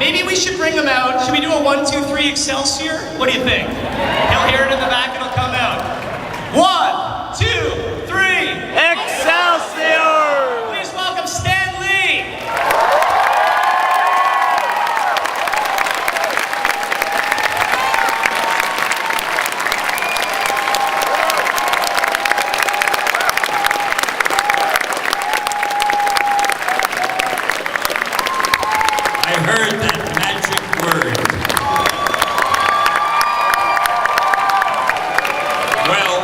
Maybe we should bring him out. Should we do a 1, 2, 3 Excelsior? What do you think? He'll hear it in the back and it'll come out. 1, 2, 3. Excelsior! Please welcome Stan Lee. I heard that magic word. Well,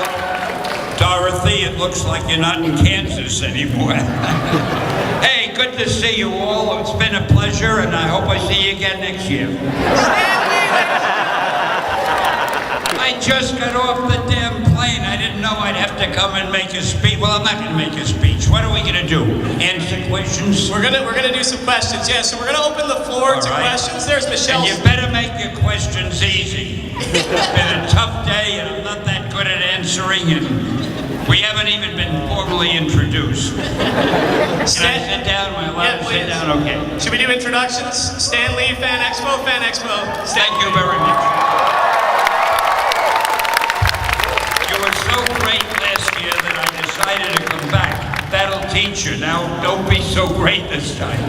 Dorothy, it looks like you're not in Kansas anymore. Hey, good to see you all. It's been a pleasure, and I hope I see you again next year. I just got off the damn plane. I didn't know I'd have to come and make a speech. Well, I'm not going to make a speech. What are we going to do? Answer questions? We're gonna do some questions. Yeah, so we're gonna open the floor to questions. There's Michelle. And you better make your questions easy. It's been a tough day, and I'm not that good at answering, and we haven't even been formally introduced. Can I sit down? Am I allowed to sit down? Okay. Should we do introductions? Stan Lee, FanExpo, FanExpo. Thank you very much. You were so great last year that I decided to come back. That'll teach you. Now, don't be so great this time.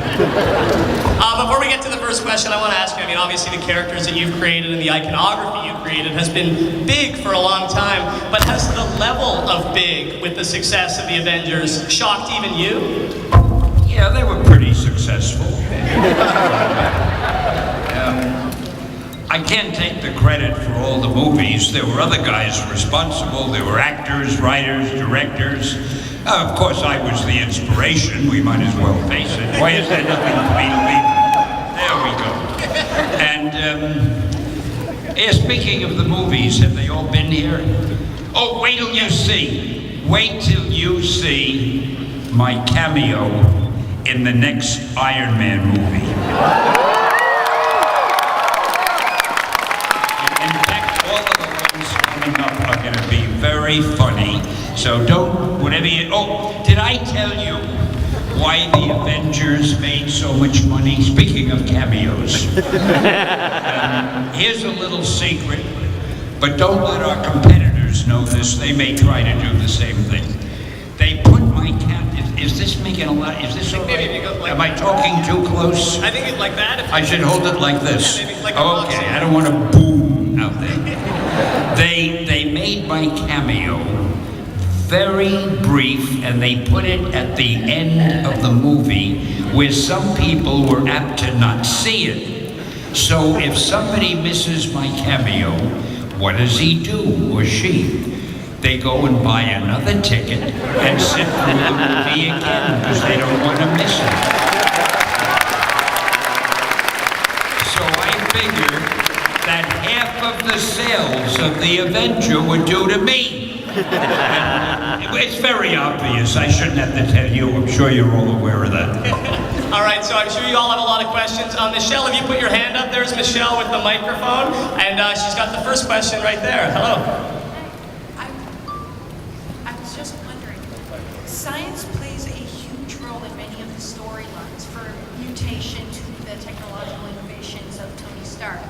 Before we get to the first question, I want to ask you, I mean, obviously the characters that you've created and the iconography you've created has been big for a long time, but has the level of big with the success of the Avengers shocked even you? Yeah, they were pretty successful. I can't take the credit for all the movies. There were other guys responsible. There were actors, writers, directors. Of course, I was the inspiration. We might as well face it. Why is there nothing for me to leave? There we go. And speaking of the movies, have they all been here? Oh, wait till you see. Wait till you see my cameo in the next Iron Man movie. Are going to be very funny, so don't, whatever you, oh, did I tell you why the Avengers made so much money? Speaking of cameos, here's a little secret, but don't let our competitors know this, they may try to do the same thing. They put my is this making a lot, is this okay? Maybe go like am I talking too close? I think it's like that. I should hold it like this. Yeah, maybe like okay, I don't want to boom out there. They made my cameo very brief, and they put it at the end of the movie where some people were apt to not see it. So if somebody misses my cameo, what does he do, or she? They go and buy another ticket and sit through the movie again because they don't want to miss it. So I figured that half of the sales of the Avenger were due to me. It's very obvious. I shouldn't have to tell you. I'm sure you're all aware of that. All right, so I'm sure you all have a lot of questions. Michelle, if you put your hand up, there's Michelle with the microphone, and she's got the first question right there. Hello. I was just wondering, science plays a huge role in many of the storylines for mutation to the technological innovations of Tony Stark.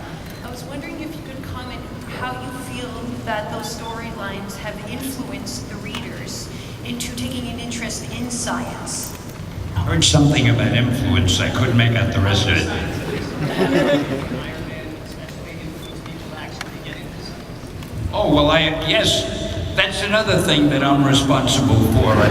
I was wondering if you could comment how you feel that those storylines have influenced the readers into taking an interest in science. I heard something about influence. I couldn't make out the rest of it. Oh, well, yes, that's another thing that I'm responsible for. I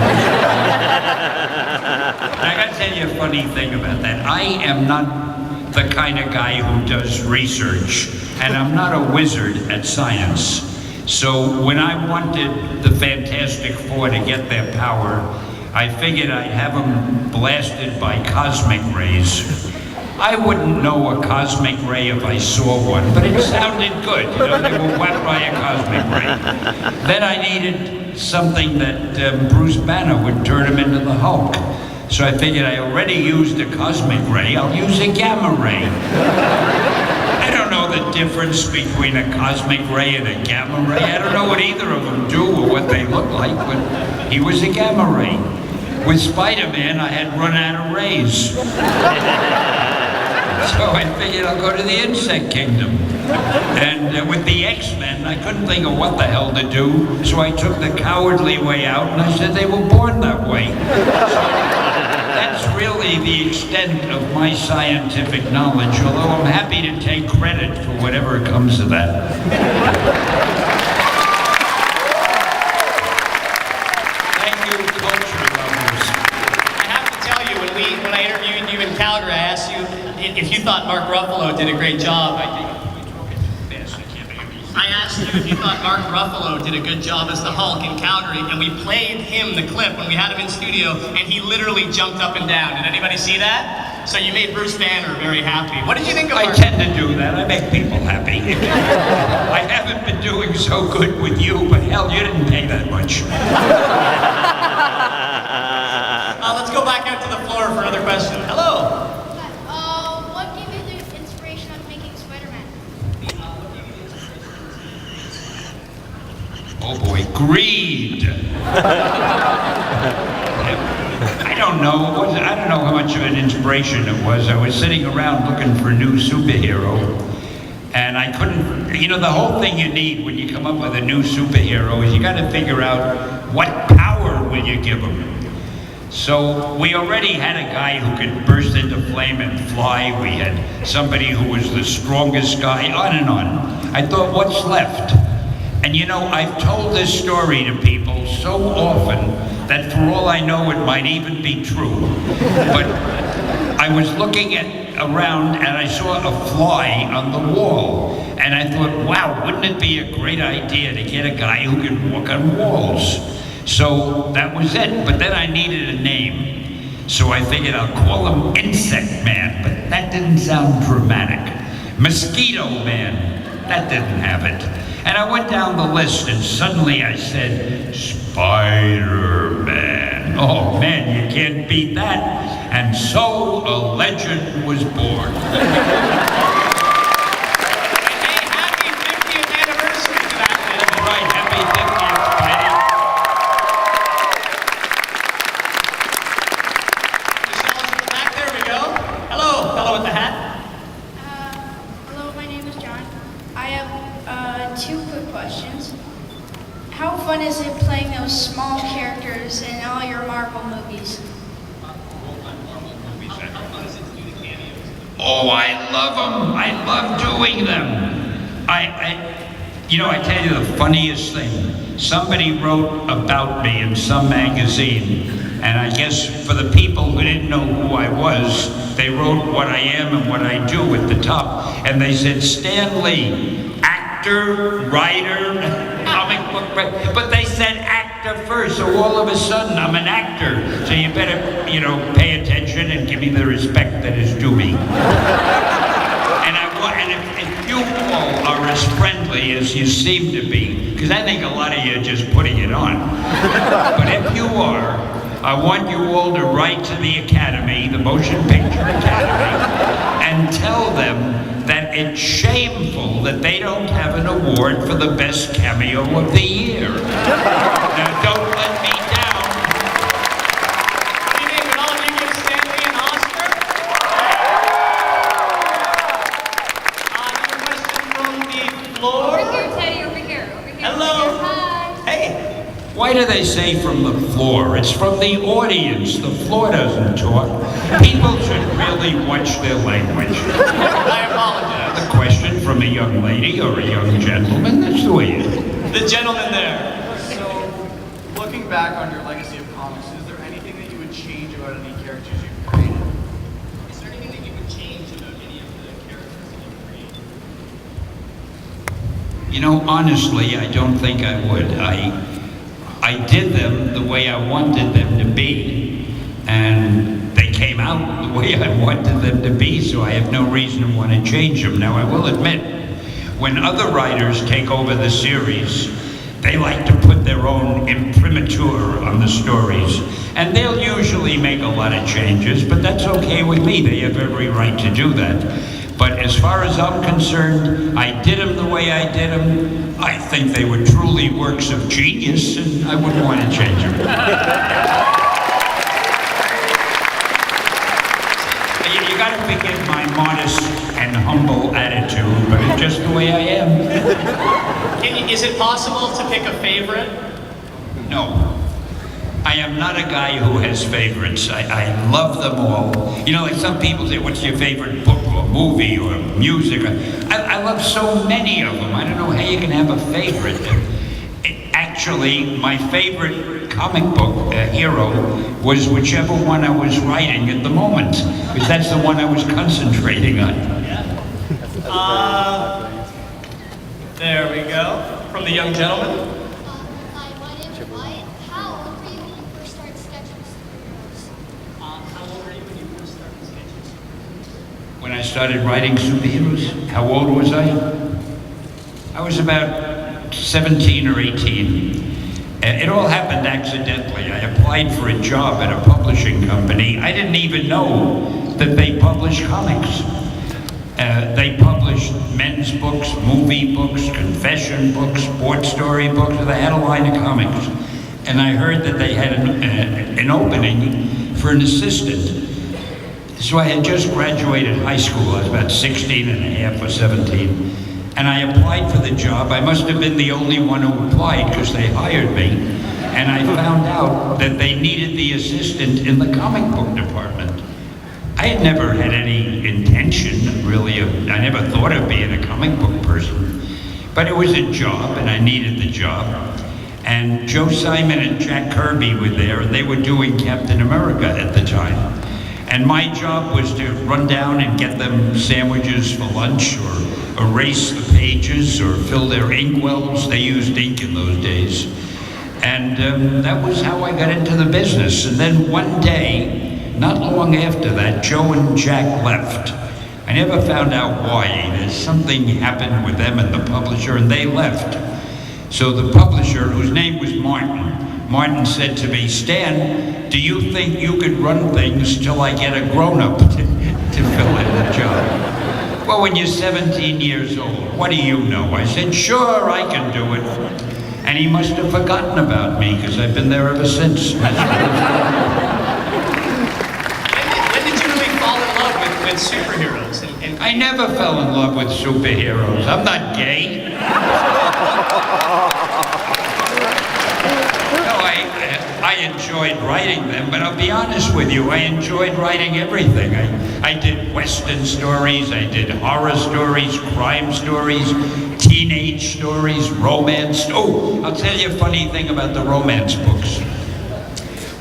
gotta tell you a funny thing about that. I am not the kind of guy who does research, and I'm not a wizard at science. So when I wanted the Fantastic Four to get their power, I figured I'd have them blasted by cosmic rays. I wouldn't know a cosmic ray if I saw one, but it sounded good. You know, they were whacked by a cosmic ray. Then I needed something that Bruce Banner would turn him into the Hulk. So I figured I already used a cosmic ray, I'll use a gamma ray. I don't know the difference between a cosmic ray and a gamma ray. I don't know what either of them do or what they look like, but he was a gamma ray. With Spider-Man, I had run out of rays. So I figured I'll go to the insect kingdom. And with the X-Men, I couldn't think of what the hell to do, so I took the cowardly way out, and I said they were born that way. So that's really the extent of my scientific knowledge, although I'm happy to take credit for whatever comes of that. Thank you, culture lovers. I have to tell you, when I interviewed you in Calgary, I asked you if you thought Mark Ruffalo did a great job. I asked you if you thought Mark Ruffalo did a good job as the Hulk in Calgary, and we played him the clip when we had him in studio, and he literally jumped up and down. Did anybody see that? So you made Bruce Banner very happy. What did you think of Mark? I tend to do that. I make people happy. I haven't been doing so good with you, but hell, you didn't pay that much. Let's go back out to the floor for another question. Hello. What gave you the inspiration of making Spider-Man? Oh boy, greed. I don't know. I don't know how much of an inspiration it was. I was sitting around looking for a new superhero, and I couldn't. You know, the whole thing you need when you come up with a new superhero is you got to figure out what power will you give him. So we already had a guy who could burst into flame and fly. We had somebody who was the strongest guy, on and on. I thought, what's left? And you know, I've told this story to people so often that for all I know, it might even be true. But I was looking around and I saw a fly on the wall. And I thought, wow, wouldn't it be a great idea to get a guy who can walk on walls? So that was it. But then I needed a name. So I figured I'll call him Insect Man, but that didn't sound dramatic. Mosquito Man, that didn't have it. And I went down the list and suddenly I said, Spider-Man. Oh man, you can't beat that. And so a legend was born. Hey, happy 50th anniversary to that man. All right, happy 50th, Patty. Michelle's back, there we go. Hello, fellow with the hat. Hello, my name is John. I have two quick questions. How fun is it playing those small characters in all your Marvel movies? Oh, I love them. I love doing them. You know, I tell you the funniest thing. Somebody wrote about me in some magazine, and I guess for the people who didn't know who I was, they wrote what I am and what I do at the top, and they said, Stan Lee, actor, writer, comic book writer, but they said actor first, so all of a sudden I'm an actor, so you better, you know, pay attention and give me the respect that is due me. And if you all are as friendly as you seem to be, because I think a lot of you are just putting it on, but if you are, I want you all to write to the Academy, the Motion Picture Academy, and tell them that it's shameful that they don't have an award for the best cameo of the year. Now, don't let me down. What do you think? Would all of you give Stanley an Oscar? Another question from the floor. Over here, Teddy, over here. Hello. Hi. Hey. Why do they say from the floor? It's from the audience. The floor doesn't talk. People should really watch their language. I apologize. A question from a young lady or a young gentleman, that's the way it is. The gentleman there. So, looking back on your legacy of comics, is there anything that you would change about any characters you've created? Is there anything that you would change about any of the characters that you've created? You know, honestly, I don't think I would. I did them the way I wanted them to be, and they came out the way I wanted them to be, so I have no reason to want to change them. Now, I will admit, when other writers take over the series, they like to put their own imprimatur on the stories, and they'll usually make a lot of changes, but that's okay with me. They have every right to do that. But as far as I'm concerned, I did them the way I did them. I think they were truly works of genius, and I wouldn't want to change them. You got to forgive my modest and humble attitude, but it's just the way I am. Is it possible to pick a favorite? No. I am not a guy who has favorites. I love them all. You know, like some people say, what's your favorite book or movie or music? I love so many of them. I don't know how you can have a favorite. Actually, my favorite comic book hero was whichever one I was writing at the moment, because that's the one I was concentrating on. There we go. From the young gentleman. Hi, my name is Wyatt. How old were you when you first started sketching superheroes? How old were you when you first started sketches? When I started writing superheroes, how old was I? I was about 17 or 18. It all happened accidentally. I applied for a job at a publishing company. I didn't even know that they published comics. They published men's books, movie books, confession books, sports story books. They had a line of comics. And I heard that they had an opening for an assistant. So I had just graduated high school. I was about 16 and a half or 17. And I applied for the job. I must have been the only one who applied because they hired me. And I found out that they needed the assistant in the comic book department. I had never had any intention, really, I never thought of being a comic book person. But it was a job, and I needed the job. And Joe Simon and Jack Kirby were there, and they were doing Captain America at the time. And my job was to run down and get them sandwiches for lunch, or erase the pages, or fill their ink wells. They used ink in those days. And that was how I got into the business. And then one day, not long after that, Joe and Jack left. I never found out why. There's something happened with them and the publisher, and they left. So the publisher, whose name was Martin said to me, Stan, do you think you could run things till I get a grown-up to fill in the job? Well, when you're 17 years old, what do you know? I said, sure, I can do it. And he must have forgotten about me, because I've been there ever since. With superheroes and I never fell in love with superheroes. I'm not gay. No, I enjoyed writing them, but I'll be honest with you, I enjoyed writing everything. I did Western stories, I did horror stories, crime stories, teenage stories, romance. Oh, I'll tell you a funny thing about the romance books.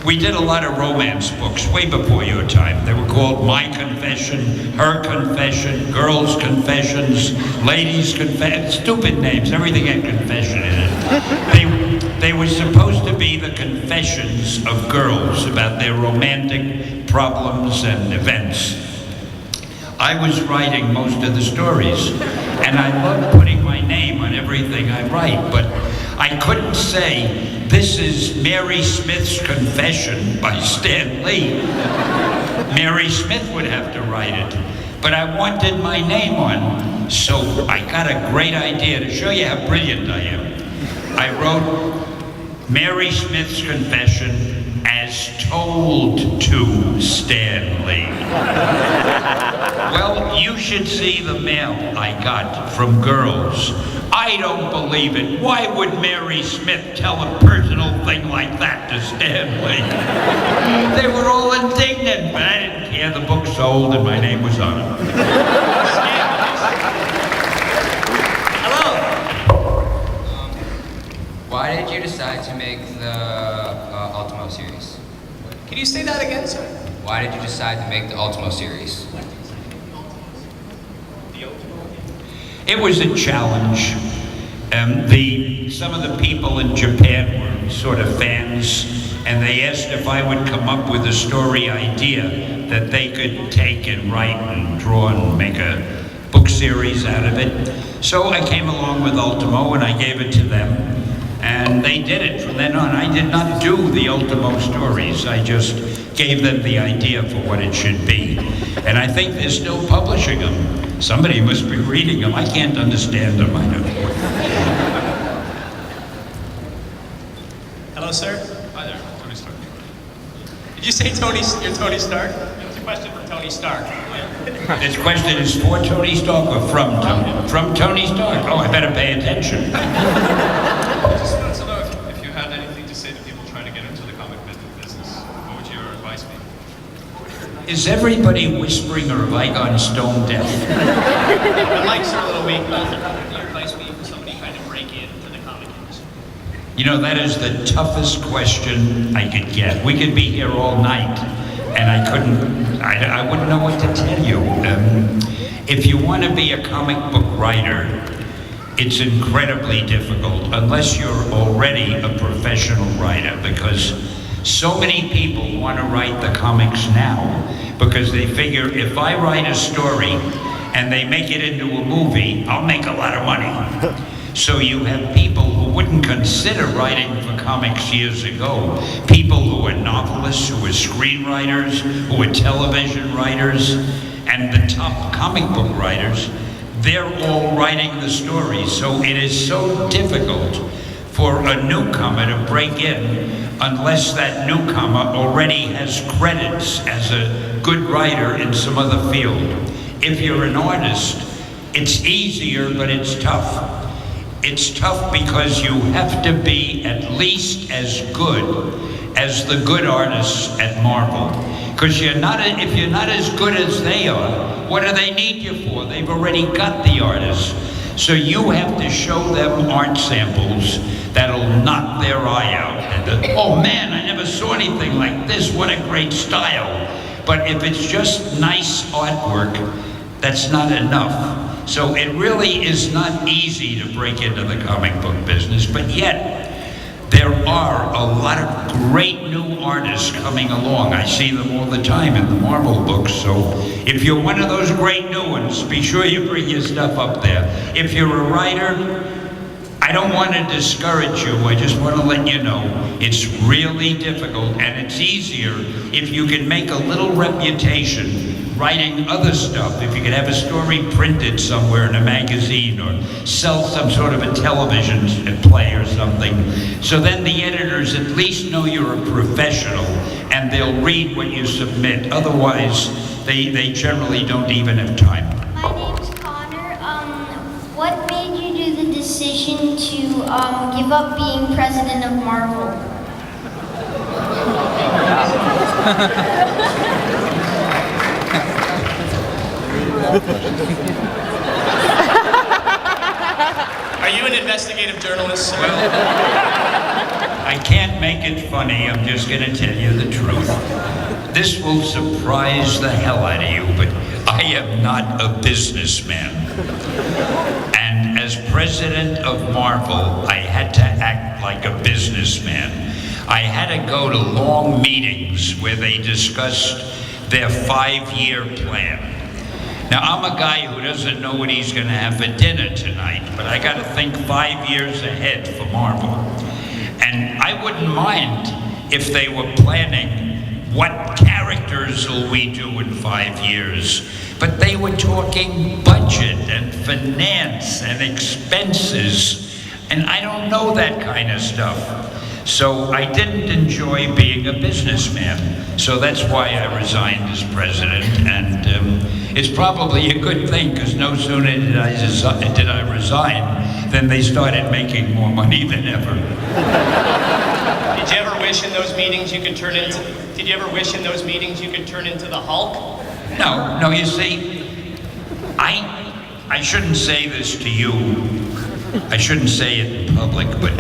We did a lot of romance books way before your time. They were called My Confession, Her Confession, Girls' Confessions, Ladies' Confession, stupid names, everything had confession in it. They were supposed to be the confessions of girls about their romantic problems and events. I was writing most of the stories, and I love putting my name on everything I write, but I couldn't say, this is Mary Smith's Confession by Stan Lee. Mary Smith would have to write it. But I wanted my name on, so I got a great idea to show you how brilliant I am. I wrote Mary Smith's Confession as told to Stan Lee. Well, you should see the mail I got from girls. I don't believe it. Why would Mary Smith tell a personal thing like that to Stan Lee? They were all indignant, but I didn't care. The book sold and my name was on it. Hello. Why did you decide to make the Ultimo series? Can you say that again, sir? Why did you decide to make the Ultimo series? It was a challenge. Some of the people in Japan were sort of fans, and they asked if I would come up with a story idea that they could take and write and draw and make a book series out of it. So I came along with Ultimo and I gave it to them, and they did it from then on. I did not do the Ultimo stories. I just gave them the idea for what it should be. And I think they're still publishing them. Somebody must be reading them. I can't understand them. I don't. Hello, sir. Hi there, Tony Stark. Did you say you're Tony Stark? question for Tony Stark. This question is for Tony Stark or from Tony? From Tony Stark. Oh, I better pay attention. I just wanted to know if you had anything to say to people trying to get into the comic business. What would your advice be? Is everybody whispering or have I gone stone deaf? The mics are a little weak, but what would your advice be for somebody trying to break into the comic industry? You know, that is the toughest question I could get. We could be here all night, and I wouldn't know what to tell you. If you want to be a comic book writer, it's incredibly difficult unless you're already a professional writer, because so many people want to write the comics now because they figure if I write a story and they make it into a movie, I'll make a lot of money. So you have people who wouldn't consider writing for comics years ago, people who are novelists, who are screenwriters, who are television writers, and the top comic book writers, they're all writing the stories. So it is so difficult for a newcomer to break in unless that newcomer already has credits as a good writer in some other field. If you're an artist, it's easier, but it's tough. It's tough because you have to be at least as good as the good artists at Marvel. Because if you're not as good as they are, what do they need you for? They've already got the artists. So you have to show them art samples that'll knock their eye out. And oh man, I never saw anything like this. What a great style. But if it's just nice artwork, that's not enough. So it really is not easy to break into the comic book business, but yet there are a lot of great new artists coming along. I see them all the time in the Marvel books. So if you're one of those great new ones, be sure you bring your stuff up there. If you're a writer, I don't want to discourage you. I just want to let you know it's really difficult, and it's easier if you can make a little reputation writing other stuff. If you could have a story printed somewhere in a magazine or sell some sort of a television play or something. So then the editors at least know you're a professional and they'll read what you submit. Otherwise, they generally don't even have time. My name's Connor. What made you do the decision to give up being president of Marvel? Are you an investigative journalist? I can't make it funny, I'm just going to tell you the truth. This will surprise the hell out of you, but I am not a businessman. And as president of Marvel, I had to act like a businessman. I had to go to long meetings where they discussed their 5-year plan. Now, I'm a guy who doesn't know what he's going to have for dinner tonight, but I got to think 5 years ahead for Marvel. And I wouldn't mind if they were planning what characters will we do in 5 years. But they were talking budget and finance and expenses, and I don't know that kind of stuff. So I didn't enjoy being a businessman. So that's why I resigned as president, and it's probably a good thing, because no sooner did I resign than they started making more money than ever. Did you ever wish in those meetings you could turn into? Did you ever wish in those meetings you could turn into the Hulk? No, you see, I shouldn't say this to you. I shouldn't say it in public, but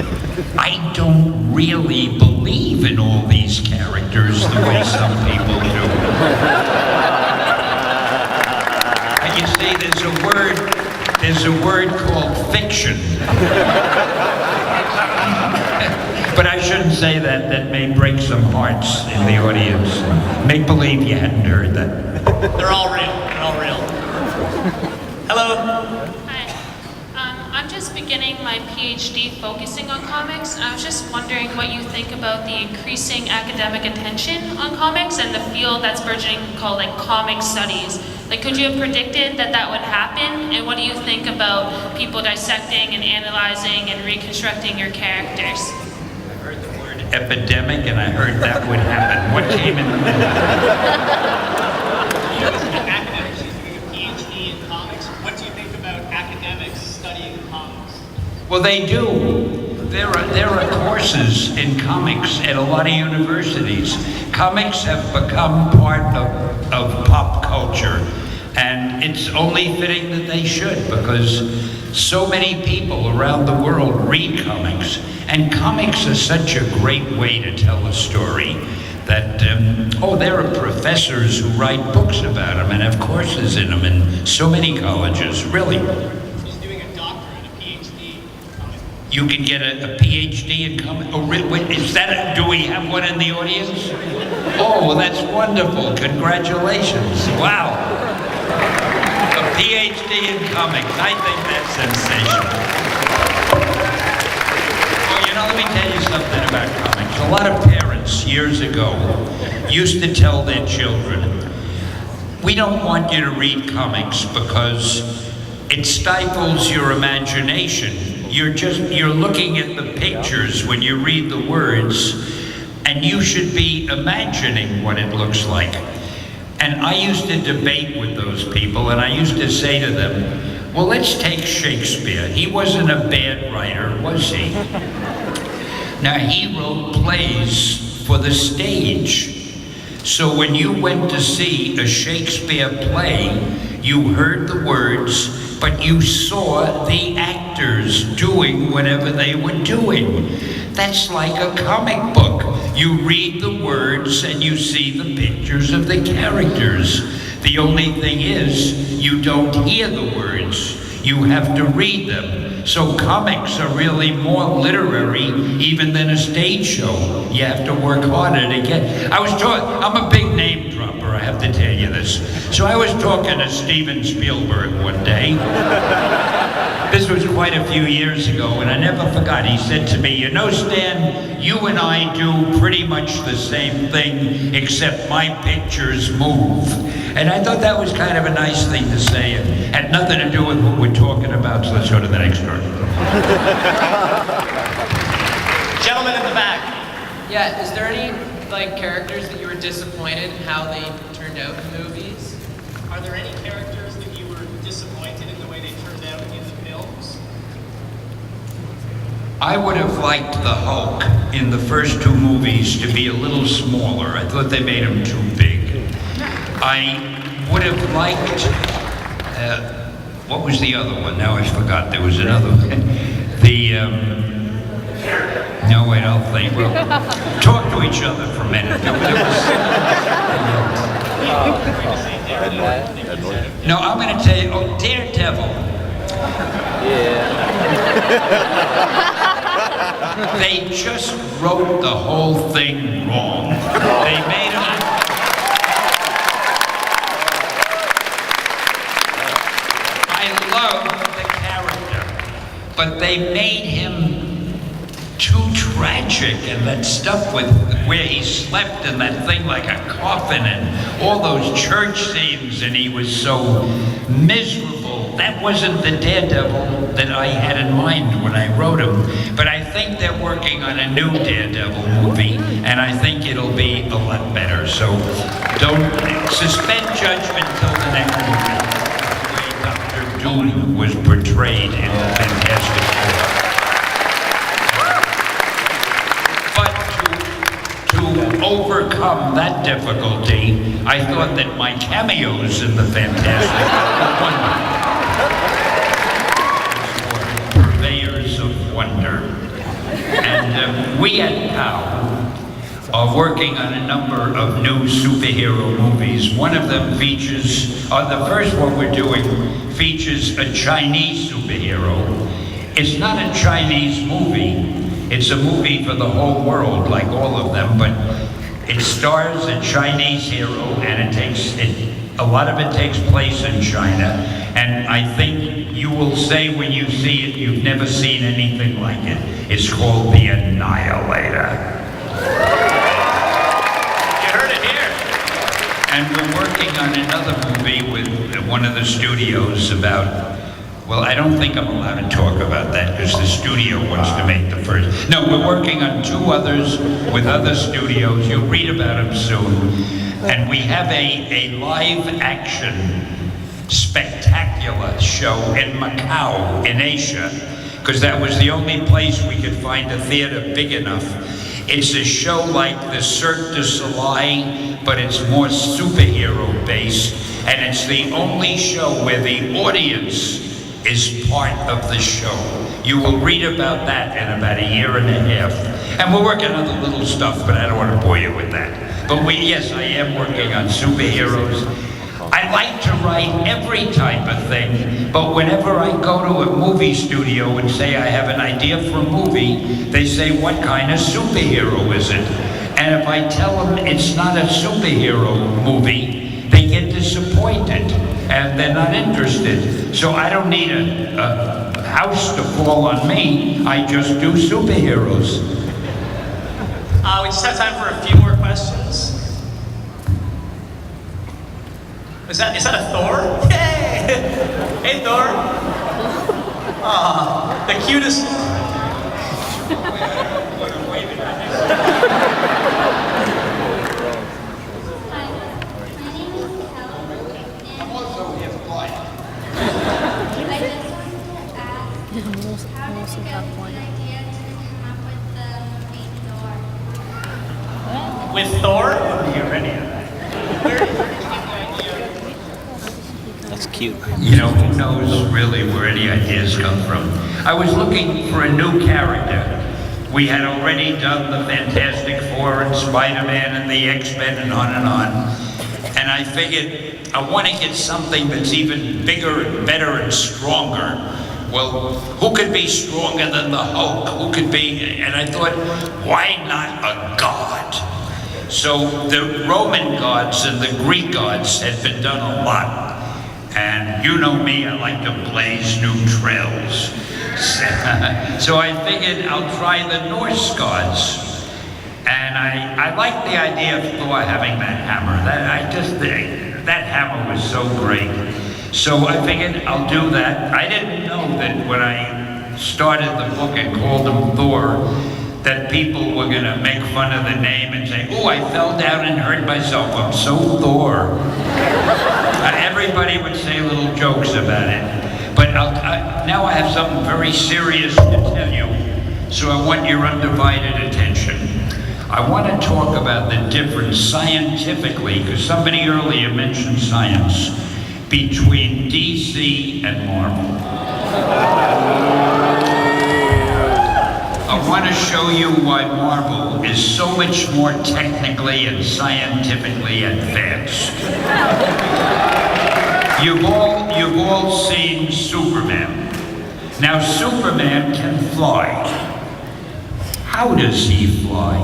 I don't really believe in all these characters the way some people do. And you see, there's a word called fiction. But I shouldn't say that. That may break some hearts in the audience. Make believe you hadn't heard that. They're all real. They're all real. Hello. Hi. I'm just beginning my PhD focusing on comics, and I was just wondering what you think about the increasing academic attention on comics and the field that's burgeoning called like comic studies. Like, could you have predicted that that would happen? And what do you think about people dissecting and analyzing and reconstructing your characters? I heard the word epidemic, and I heard that would happen. What came in the middle? about academics studying comics? Well, they do. There are courses in comics at a lot of universities. Comics have become part of pop culture, and it's only fitting that they should, because so many people around the world read comics, and comics are such a great way to tell a story that, there are professors who write books about them and have courses in them in so many colleges, really. He's doing a doctorate, a PhD in comics. You can get a PhD in comics. Oh, wait, do we have one in the audience? Oh, well, that's wonderful. Congratulations. Wow. A PhD in comics. I think that's sensational. Well, let me tell you something about comics. A lot of parents years ago used to tell their children, we don't want you to read comics because it stifles your imagination. You're looking at the pictures when you read the words, and you should be imagining what it looks like. And I used to debate with those people, and I used to say to them, well, let's take Shakespeare. He wasn't a bad writer, was he? Now, he wrote plays for the stage. So when you went to see a Shakespeare play, you heard the words, but you saw the actors doing whatever they were doing. That's like a comic book. You read the words and you see the pictures of the characters. The only thing is, you don't hear the words. You have to read them. So comics are really more literary even than a stage show. You have to work harder to get. I'm a big name dropper, I have to tell you this. So I was talking to Steven Spielberg one day. This was quite a few years ago, and I never forgot. He said to me, Stan, you and I do pretty much the same thing, except my pictures move. And I thought that was kind of a nice thing to say. It had nothing to do with what we're talking about, so let's go to the next story. Gentleman in the back. Yeah, is there any characters that you were disappointed in how they turned out in movies? Are there any characters that you were disappointed in the way they turned out in the films? I would have liked the Hulk in the first two movies to be a little smaller. I thought they made him too big. I would have liked, what was the other one? Now I forgot. There was another one. No, wait, I'll think. Well, talk to each other for a minute. No, I'm going to tell you, Daredevil. Yeah. They just wrote the whole thing wrong. They made him... I love the character, but they made him too tragic, and that stuff with where he slept in that thing like a coffin and all those church scenes, and he was so miserable. That wasn't the Daredevil that I had in mind when I wrote him. But I think they're working on a new Daredevil movie, and I think it'll be a lot better. So don't suspend judgment till the next movie. The way Dr. Doom was portrayed in Fantastic Four. Overcome that difficulty, I thought that my cameos in the Fantastic were wonderful. Purveyors of wonder. And we at POW are working on a number of new superhero movies. One of them features, the first one we're doing features a Chinese superhero. It's not a Chinese movie. It's a movie for the whole world, like all of them, but it stars a Chinese hero, and a lot of it takes place in China. And I think you will say when you see it, you've never seen anything like it. It's called The Annihilator. You heard it here. And we're working on another movie with one of the studios about, well, I don't think I'm allowed to talk about that because the studio wants to make the first. No, we're working on two others with other studios. You'll read about them soon. And we have a live action spectacular show in Macau, in Asia, because that was the only place we could find a theater big enough. It's a show like the Cirque du Soleil, but it's more superhero based, and it's the only show where the audience is part of the show. You will read about that in about a year and a half. And we're working on the little stuff, but I don't want to bore you with that. But yes, I am working on superheroes. I like to write every type of thing, but whenever I go to a movie studio and say I have an idea for a movie, they say, what kind of superhero is it? And if I tell them it's not a superhero movie, they get disappointed and they're not interested. So I don't need a house to fall on me, I just do superheroes. We just have time for a few more questions. Is that a Thor? Yay! Hey, Thor. Aw, the cutest. With Thor? That's cute. You know, who knows really where any ideas come from? I was looking for a new character. We had already done the Fantastic Four and Spider-Man and the X-Men and on and on. And I figured I want to get something that's even bigger and better and stronger. Well, who could be stronger than the Hulk? Who could be? And I thought, why not a god? So the Roman gods and the Greek gods had been done a lot. And you know me, I like to blaze new trails. So I figured I'll try the Norse gods. And I like the idea of Thor having that hammer. That hammer was so great. So I figured I'll do that. I didn't know that when I started the book and called him Thor, that people were gonna make fun of the name and say, oh, I fell down and hurt myself, I'm so Thor. Everybody would say little jokes about it. But now I have something very serious to tell you, so I want your undivided attention. I want to talk about the difference scientifically, because somebody earlier mentioned science, between DC and Marvel. I want to show you why Marvel is so much more technically and scientifically advanced. You've all seen Superman. Now Superman can fly. How does he fly?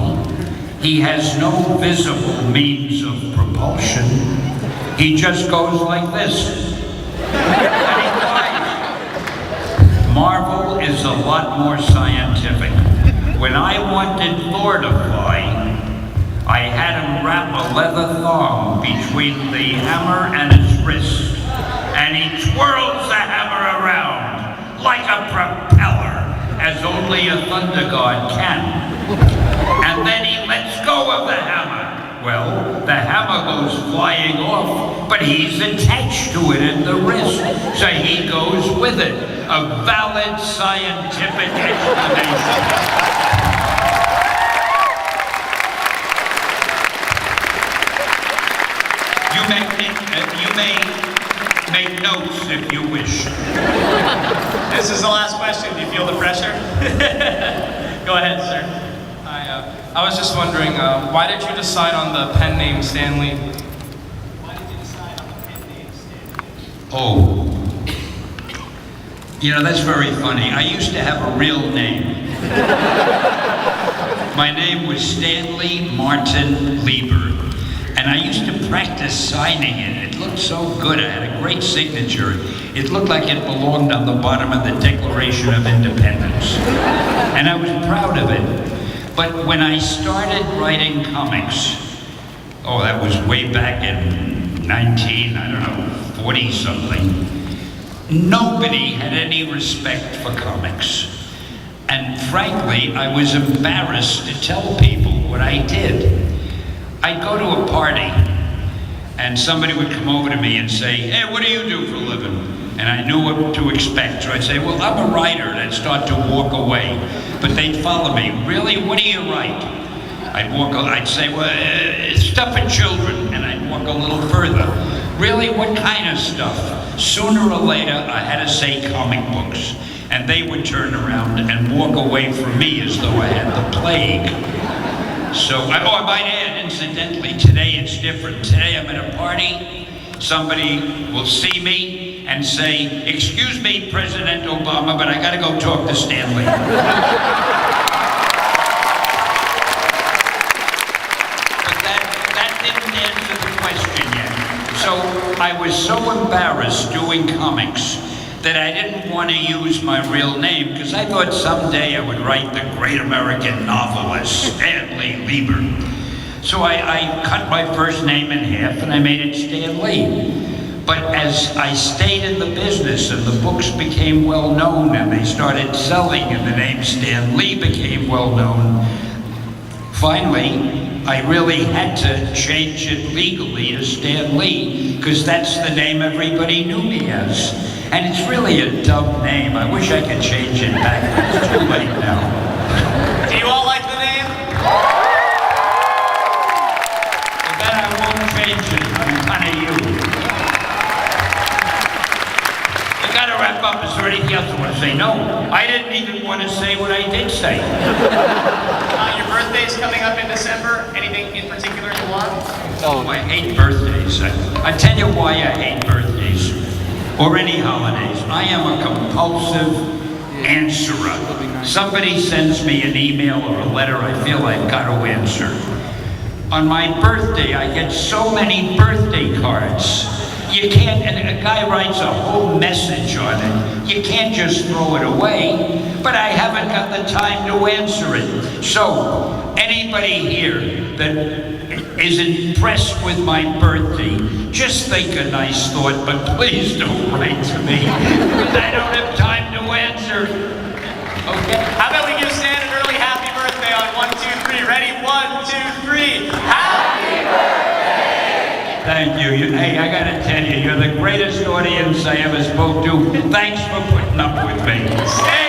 He has no visible means of propulsion. He just goes like this. And he flies. Marvel is a lot more scientific. When I wanted Thor to fly, I had him wrap a leather thong between the hammer and his wrist. And he twirls the hammer around like a propeller, as only a thunder god can. And then he lets go of the hammer. Well, the hammer goes flying off, but he's attached to it at the wrist, so he goes with it. A valid scientific explanation. You may make notes if you wish. This is the last question. Do you feel the pressure? Go ahead, sir. I was just wondering, why did you decide on the pen name Stan Lee? Why did you decide on the pen name Stan Lee? Oh. You know, that's very funny. I used to have a real name. My name was Stanley Martin Lieber. And I used to practice signing it. It looked so good. I had a great signature. It looked like it belonged on the bottom of the Declaration of Independence. And I was proud of it. But when I started writing comics, oh, that was way back in 40 something, nobody had any respect for comics. And frankly, I was embarrassed to tell people what I did. I'd go to a party, and somebody would come over to me and say, hey, what do you do for a living? And I knew what to expect. So I'd say, well, I'm a writer, and I'd start to walk away. But they'd follow me. Really, what do you write? I'd say, well, stuff for children, and I'd walk a little further. Really, what kind of stuff? Sooner or later, I had to say comic books, and they would turn around and walk away from me as though I had the plague. So, I might add, incidentally, today it's different. Today I'm at a party, somebody will see me and say, excuse me, President Obama, but I gotta go talk to Stanley. So I was so embarrassed doing comics that I didn't want to use my real name because I thought someday I would write the great American novelist, Stanley Lieber. So I cut my first name in half and I made it Stan Lee. But as I stayed in the business and the books became well known and they started selling and the name Stan Lee became well known, finally, I really had to change it legally to Stan Lee, because that's the name everybody knew me as. And it's really a dumb name. I wish I could change it back, but it's too late now. Do you all like the name? But I won't change it. I'm kind of you. I gotta wrap up. Is there anything else I want to say? No, I didn't even want to say what I did say. Your birthday's coming up in December. Anything in particular you want? Oh, I hate birthdays. I tell you why I hate birthdays, or any holidays. I am a compulsive answerer. Somebody sends me an email or a letter, I feel I've got to answer. On my birthday, I get so many birthday cards. You can't, and a guy writes a whole message on it. You can't just throw it away, but I haven't got the time to answer it. So, anybody here that is impressed with my birthday, just think a nice thought, but please don't write to me, because I don't have time to answer. Okay? How about we give Stan an early happy birthday on 1, 2, 3. Ready? 1, 2, 3. Happy birthday! Thank you. Hey, I gotta tell you, you're the greatest audience I ever spoke to. Thanks for putting up with me. Stan!